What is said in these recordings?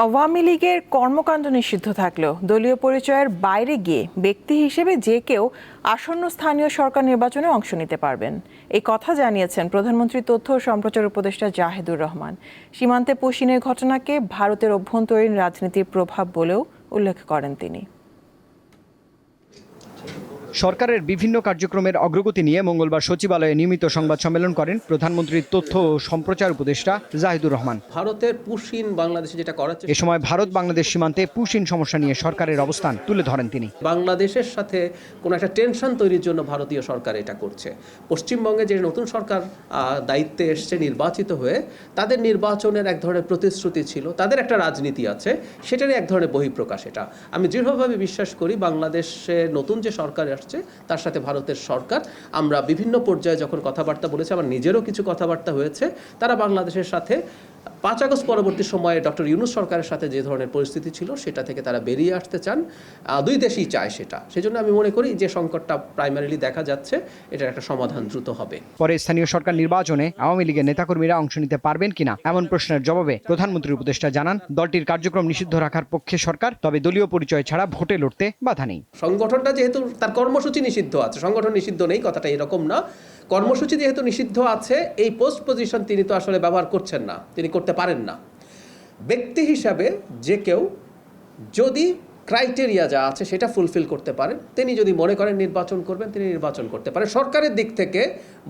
আওয়ামী লীগের কর্মকাণ্ড নিষিদ্ধ থাকলেও দলীয় পরিচয়ের বাইরে গিয়ে ব্যক্তি হিসেবে যে কেউ আসন্ন স্থানীয় সরকার নির্বাচনে অংশ নিতে পারবেন, এই কথা জানিয়েছেন প্রধানমন্ত্রী তথ্য ও সম্প্রচার উপদেষ্টা জাহিদুর রহমান। সীমান্তে পুশিনের ঘটনাকে ভারতের অভ্যন্তরীণ রাজনীতির প্রভাব বলেও উল্লেখ করেন তিনি। সরকারের বিভিন্ন কার্যক্রমের অগ্রগতি নিয়ে মঙ্গলবার সচিবালয়ে নিয়মিত সংবাদ সম্মেলন করেন প্রধানমন্ত্রীর তথ্য ও সম্প্রচার উপদেষ্টা জাহিদুর রহমান। ভারতের পুশিন বাংলাদেশে যেটা করাচ্ছে, এ সময় ভারত বাংলাদেশ সীমান্তে পুশিন সমস্যা নিয়ে সরকারের অবস্থান তুলে ধরেন তিনি। বাংলাদেশের সাথে কোনো একটা টেনশন তৈরির জন্য ভারতীয় সরকার এটা করছে। পশ্চিমবঙ্গে যে নতুন সরকার দায়িত্বে এসছে নির্বাচিত হয়ে, তাদের নির্বাচনের এক ধরনের প্রতিশ্রুতি ছিল, তাদের একটা রাজনীতি আছে, সেটারই এক ধরনের বহিঃপ্রকাশ। এটা আমি দৃঢ়ভাবে বিশ্বাস করি বাংলাদেশের নতুন যে সরকার আসছে তার সাথে ভারতের সরকার, আমরা বিভিন্ন পর্যায়ে যখন কথাবার্তা বলেছি, আমার নিজেরও কিছু কথাবার্তা হয়েছে, তারা বাংলাদেশের সাথে 5 আগস্ট পরবর্তী সময়ে ডক্টর ইউনূস সরকারের সাথে যে ধরনের পরিস্থিতি ছিল সেটা থেকে তারা বেরিয়ে আসতে চান। দুই দেশই চায় সেটা। সেজন্য আমি মনে করি যে সংকটটা প্রাইমারিলি দেখা যাচ্ছে, এটার একটা সমাধান দ্রুত হবে। পরে স্থানীয় সরকার নির্বাচনে আওয়ামী লীগের নেতাকর্মীরা অংশ নিতে পারবেন কিনা এমন প্রশ্নের জবাবে প্রধানমন্ত্রীর উপদেষ্টা জানান, দলটির কার্যক্রম নিষিদ্ধ রাখার পক্ষে সরকার, তবে দলীয় পরিচয় ছাড়া ভোটে লড়তে বাধা নেই। সংগঠনটা যেহেতু তার কর্মসূচি নিষিদ্ধ আছে, সংগঠন নিষিদ্ধ নেই, কথাটা এরকম না। কর্মসূচি যেহেতু নিষিদ্ধ আছে, এই পোস্ট পজিশন তিনি তো আসলে ব্যবহার করছেন না, তিনি করতে পারেন না। ব্যক্তি হিসাবে যে কেউ যদি ক্রাইটেরিয়া যা আছে সেটা ফুলফিল করতে পারেন, তিনি যদি মনে করেন নির্বাচন করবেন, তিনি নির্বাচন করতে পারেন। সরকারের দিক থেকে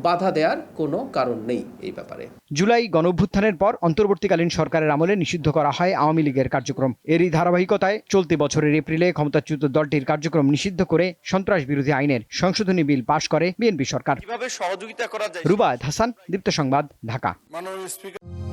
বাধা দেওয়ার কোনো কারণ নেই এই ব্যাপারে। জুলাই গণঅভ্যুত্থানের পর অন্তর্বর্তীকালীন সরকারের আমলে নিষিদ্ধ করা হয় আওয়ামী লীগের কার্যক্রম। এরই ধারাবাহিকতায় চলতি বছরের এপ্রিলে ক্ষমতাচ্যুত দলটির কার্যক্রম নিষিদ্ধ করে সন্ত্রাস বিরোধী আইনের সংশোধনী বিল পাশ করে বিএনপি সরকার। কিভাবে সহযোগিতা করা যায়। রুবায়েত হাসান, দীপ্ত সংবাদ, ঢাকা। মাননীয় স্পিকার।